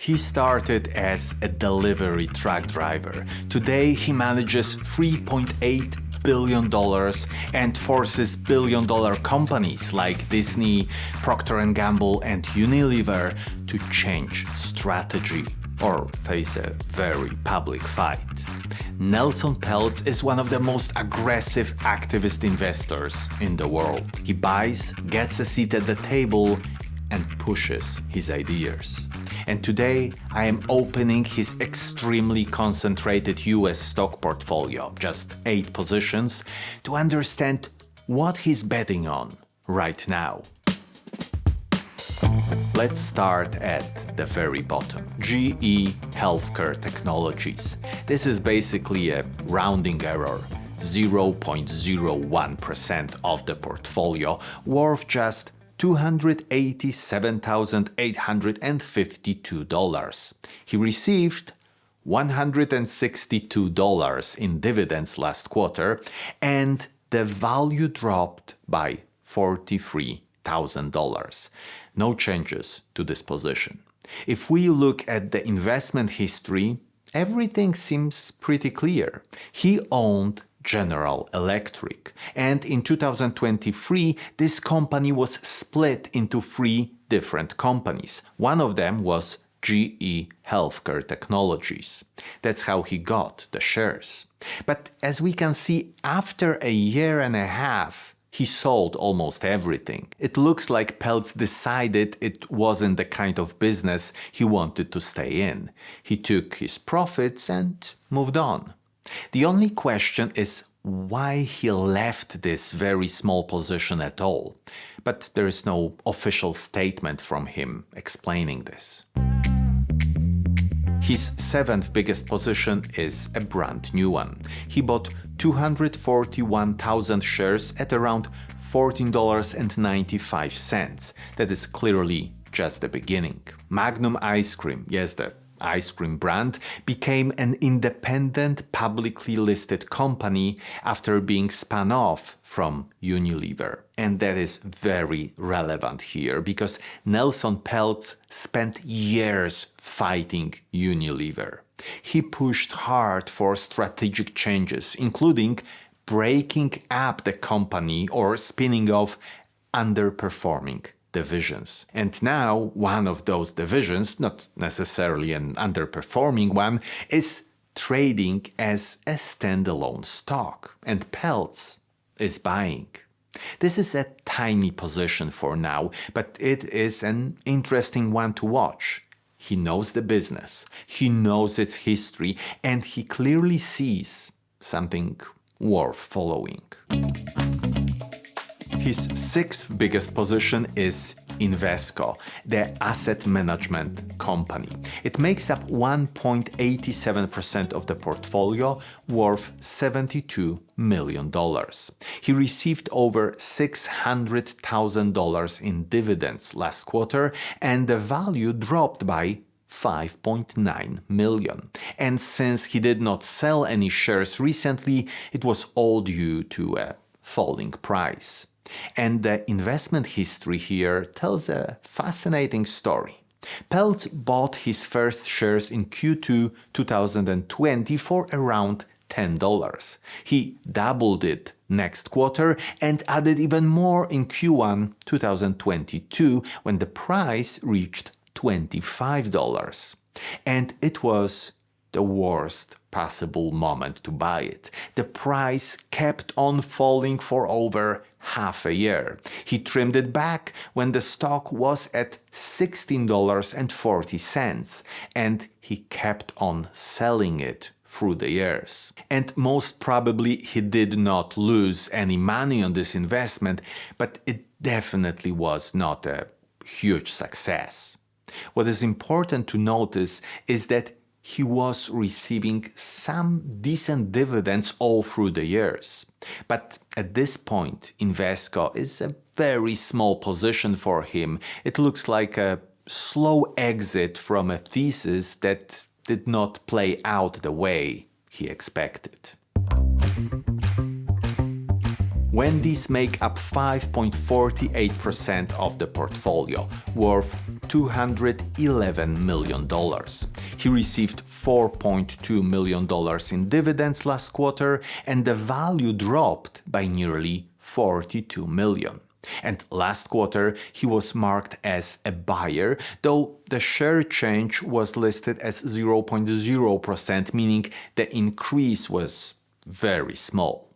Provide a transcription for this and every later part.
He started as a delivery truck driver. Today he manages $3.8 billion and forces billion-dollar companies like Disney, Procter & Gamble and Unilever to change strategy or face a very public fight. Nelson Peltz is one of the most aggressive activist investors in the world. He buys, gets a seat at the table, and pushes his ideas. And today I am opening his extremely concentrated US stock portfolio, just 8 positions, to understand what he's betting on right now. Let's start at the very bottom. GE Healthcare Technologies. This is basically a rounding error, 0.01% of the portfolio, worth just $287,852. He received $162 in dividends last quarter, and the value dropped by $43,000. No changes to this position. If we look at the investment history, everything seems pretty clear. He owned General Electric, and in 2023 this company was split into 3 different companies. One of them was GE Healthcare Technologies. That's how he got the shares. But as we can see, after a year and a half, he sold almost everything. It looks like Peltz decided it wasn't the kind of business he wanted to stay in. He took his profits and moved on. The only question is why he left this very small position at all. But there is no official statement from him explaining this. His 7th biggest position is a brand new one. He bought 241,000 shares at around $14.95. That is clearly just the beginning. Magnum Ice Cream, yes, the ice cream brand, became an independent, publicly listed company after being spun off from Unilever. And that is very relevant here because Nelson Peltz spent years fighting Unilever. He pushed hard for strategic changes, including breaking up the company or spinning off underperforming divisions. And now one of those divisions, not necessarily an underperforming one, is trading as a standalone stock, and Peltz is buying. This is a tiny position for now, but it is an interesting one to watch. He knows the business, he knows its history, and he clearly sees something worth following. His 6th biggest position is Invesco, the asset management company. It makes up 1.87% of the portfolio, worth $72 million. He received over $600,000 in dividends last quarter, and the value dropped by $5.9 million. And since he did not sell any shares recently, it was all due to a falling price. And the investment history here tells a fascinating story. Peltz bought his first shares in Q2 2020 for around $10. He doubled it next quarter and added even more in Q1 2022 when the price reached $25. And it was the worst possible moment to buy it. The price kept on falling for over half a year. He trimmed it back when the stock was at $16.40, and he kept on selling it through the years. And most probably he did not lose any money on this investment, but it definitely was not a huge success. What is important to notice is that he was receiving some decent dividends all through the years. But at this point, Invesco is a very small position for him. It looks like a slow exit from a thesis that did not play out the way he expected. Wendy's make up 5.48% of the portfolio, worth $211 million. He received $4.2 million in dividends last quarter, and the value dropped by nearly $42 million. And last quarter, he was marked as a buyer, though the share change was listed as 0.0%, meaning the increase was very small.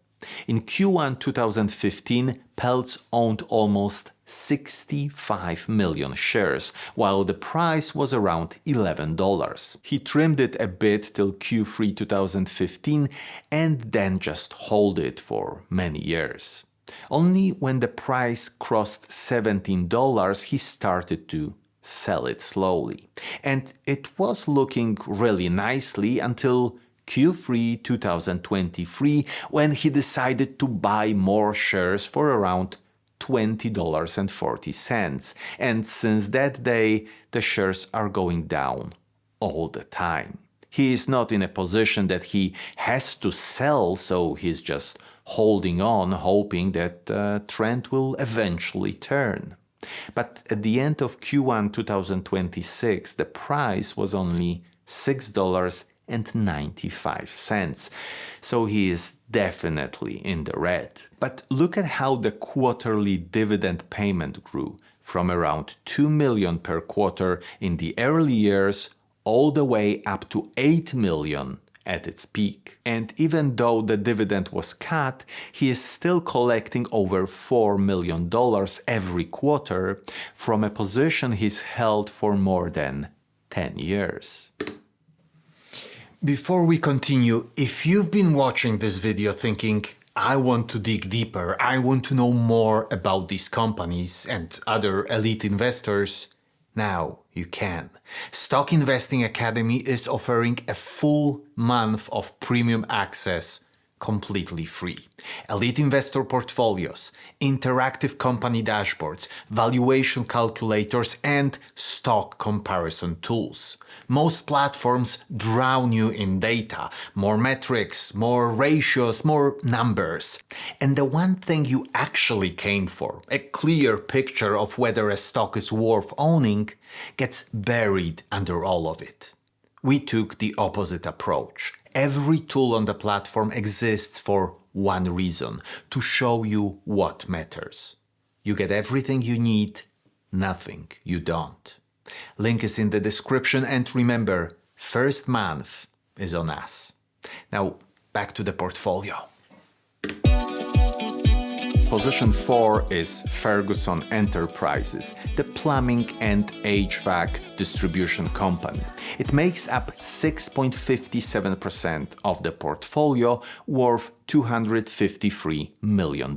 In Q1 2015, Peltz owned almost 65 million shares, while the price was around $11. He trimmed it a bit till Q3 2015 and then just held it for many years. Only when the price crossed $17, he started to sell it slowly. And it was looking really nicely until Q3 2023, when he decided to buy more shares for around $20.40. And since that day, the shares are going down all the time. He is not in a position that he has to sell, so he's just holding on, hoping that the trend will eventually turn. But at the end of Q1 2026, the price was only $6.95, so he is definitely in the red. But look at how the quarterly dividend payment grew from around $2 million per quarter in the early years all the way up to $8 million at its peak. And even though the dividend was cut, he is still collecting over $4 million every quarter from a position he's held for more than 10 years. Before we continue, if you've been watching this video thinking, I want to dig deeper, I want to know more about these companies and other elite investors, now you can. Stock Investing Academy is offering a full month of premium access completely free. Elite investor portfolios, interactive company dashboards, valuation calculators, and stock comparison tools. Most platforms drown you in data, more metrics, more ratios, more numbers. And the one thing you actually came for, a clear picture of whether a stock is worth owning, gets buried under all of it. We took the opposite approach. Every tool on the platform exists for one reason, to show you what matters. You get everything you need, nothing you don't. Link is in the description, and remember, first month is on us. Now, back to the portfolio. Position 4 is Ferguson Enterprises, the plumbing and HVAC distribution company. It makes up 6.57% of the portfolio, worth $253 million.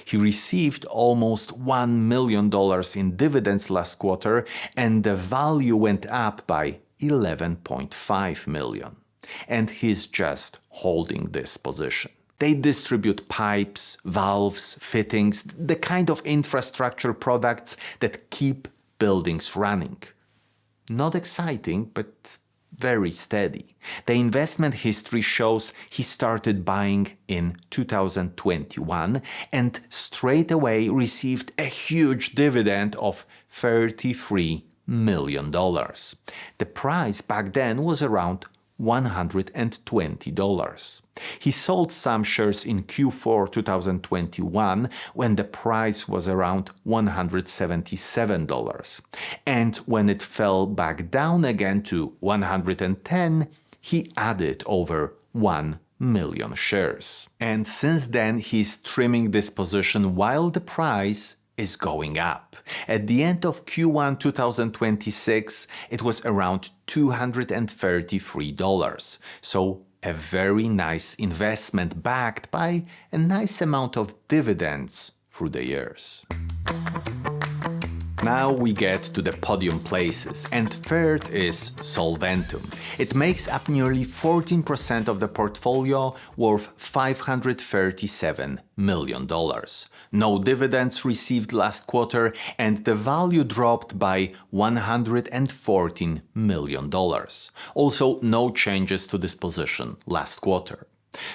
He received almost $1 million in dividends last quarter, and the value went up by $11.5 million. And he's just holding this position. They distribute pipes, valves, fittings, the kind of infrastructure products that keep buildings running. Not exciting, but very steady. The investment history shows he started buying in 2021 and straight away received a huge dividend of $33 million. The price back then was around $120. He sold some shares in Q4 2021 when the price was around $177. And when it fell back down again to $110, he added over 1 million shares. And since then, he's trimming this position while the price is going up. At the end of Q1 2026, it was around $233. So a very nice investment backed by a nice amount of dividends through the years. Now we get to the podium places, and third is Solventum. It makes up nearly 14% of the portfolio, worth $537 million. No dividends received last quarter, and the value dropped by $114 million. Also, no changes to this position last quarter.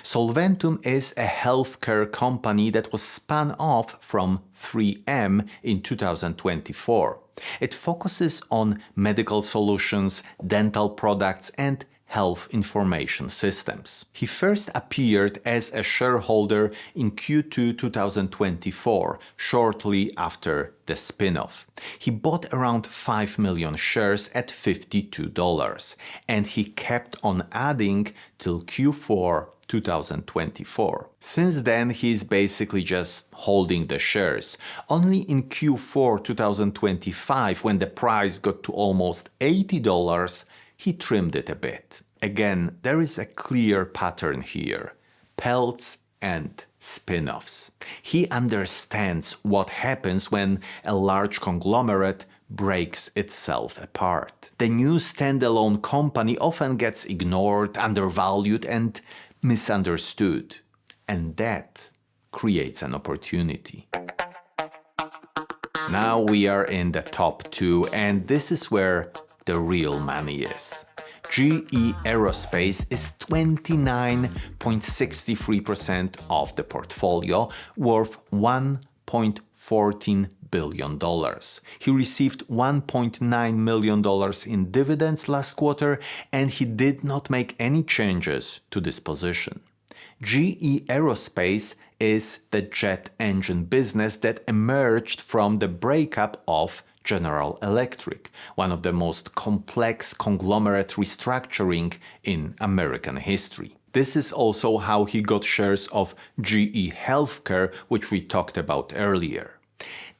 Solventum is a healthcare company that was spun off from 3M in 2024. It focuses on medical solutions, dental products, and health information systems. He first appeared as a shareholder in Q2 2024, shortly after the spin-off. He bought around 5 million shares at $52, and he kept on adding till Q4 2024. Since then, he's basically just holding the shares. Only in Q4 2025, when the price got to almost $80, he trimmed it a bit. Again, there is a clear pattern here. Peltz and spin-offs. He understands what happens when a large conglomerate breaks itself apart. The new standalone company often gets ignored, undervalued, and misunderstood. And that creates an opportunity. Now we are in the top 2, and this is where the real money is. GE Aerospace is 29.63% of the portfolio, worth $1.14 billion. He received $1.9 million in dividends last quarter, and he did not make any changes to this position. GE Aerospace is the jet engine business that emerged from the breakup of General Electric, one of the most complex conglomerate restructuring in American history. This is also how he got shares of GE Healthcare, which we talked about earlier.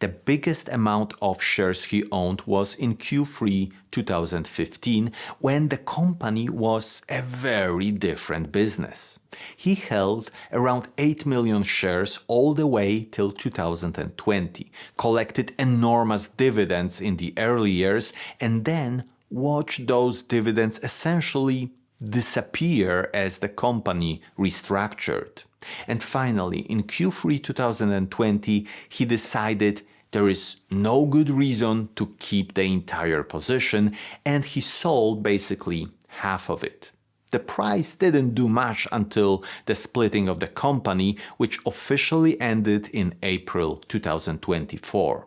The biggest amount of shares he owned was in Q3 2015, when the company was a very different business. He held around 8 million shares all the way till 2020, collected enormous dividends in the early years, and then watched those dividends essentially disappear as the company restructured. And finally, in Q3 2020, he decided there is no good reason to keep the entire position, and he sold basically half of it. The price didn't do much until the splitting of the company, which officially ended in April 2024.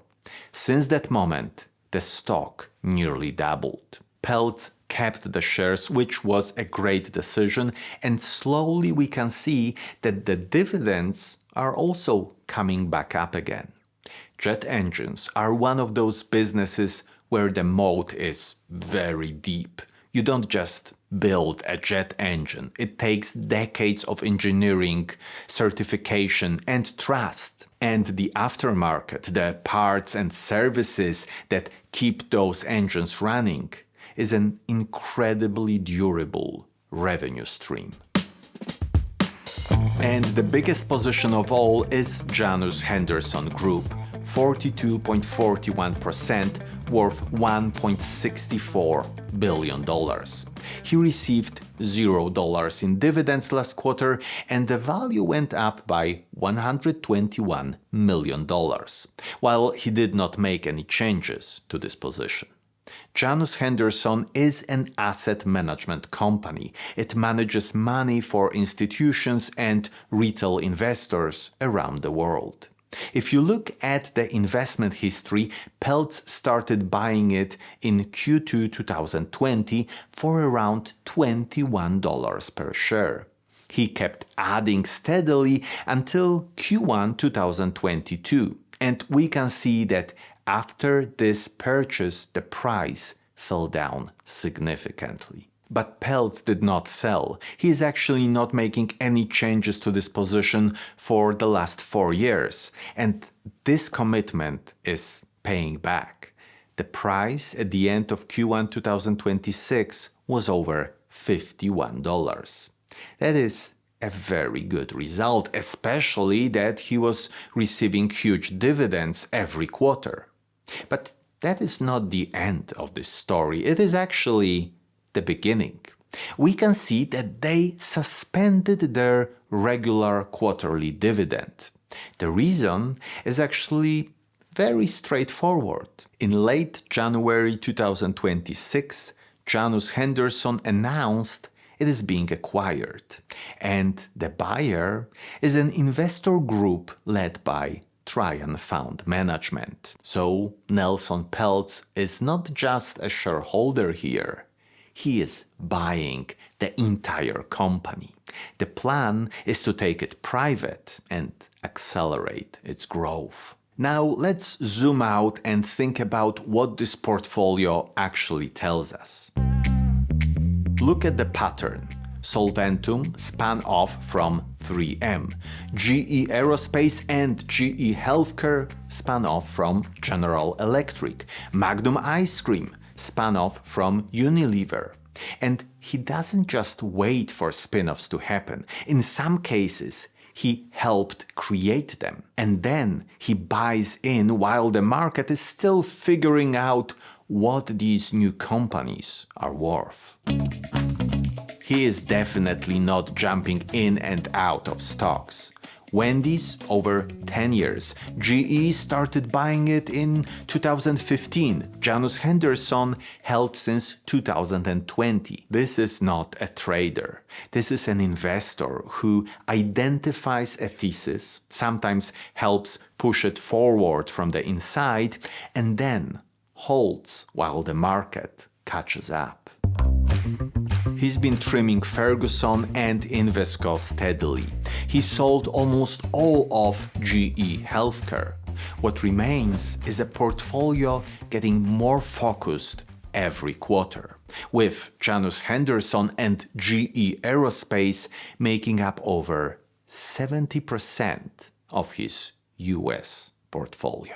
Since that moment, the stock nearly doubled. Peltz kept the shares, which was a great decision, and slowly we can see that the dividends are also coming back up again. Jet engines are one of those businesses where the moat is very deep. You don't just build a jet engine. It takes decades of engineering, certification, and trust. And the aftermarket, the parts and services that keep those engines running, is an incredibly durable revenue stream. And the biggest position of all is Janus Henderson Group, 42.41%, worth $1.64 billion. He received $0 in dividends last quarter, and the value went up by $121 million, while he did not make any changes to this position. Janus Henderson is an asset management company. It manages money for institutions and retail investors around the world. If you look at the investment history, Peltz started buying it in Q2 2020 for around $21 per share. He kept adding steadily until Q1 2022, and we can see that after this purchase, the price fell down significantly. But Peltz did not sell. He is actually not making any changes to this position for the last 4 years. And this commitment is paying back. The price at the end of Q1 2026 was over $51. That is a very good result, especially that he was receiving huge dividends every quarter. But that is not the end of this story. It is actually the beginning. We can see that they suspended their regular quarterly dividend. The reason is actually very straightforward. In late January 2026, Janus Henderson announced it is being acquired. And the buyer is an investor group led by Tryon Fund Management. So Nelson Peltz is not just a shareholder here. He is buying the entire company. The plan is to take it private and accelerate its growth. Now let's zoom out and think about what this portfolio actually tells us. Look at the pattern. Solventum spun off from 3M. GE Aerospace and GE Healthcare spun off from General Electric. Magnum Ice Cream spun off from Unilever. And he doesn't just wait for spin-offs to happen. In some cases, he helped create them. And then he buys in while the market is still figuring out what these new companies are worth. He is definitely not jumping in and out of stocks. Wendy's over 10 years. GE started buying it in 2015. Janus Henderson held since 2020. This is not a trader. This is an investor who identifies a thesis, sometimes helps push it forward from the inside, and then holds while the market catches up. He's been trimming Ferguson and Invesco steadily. He sold almost all of GE Healthcare. What remains is a portfolio getting more focused every quarter, with Janus Henderson and GE Aerospace making up over 70% of his US portfolio.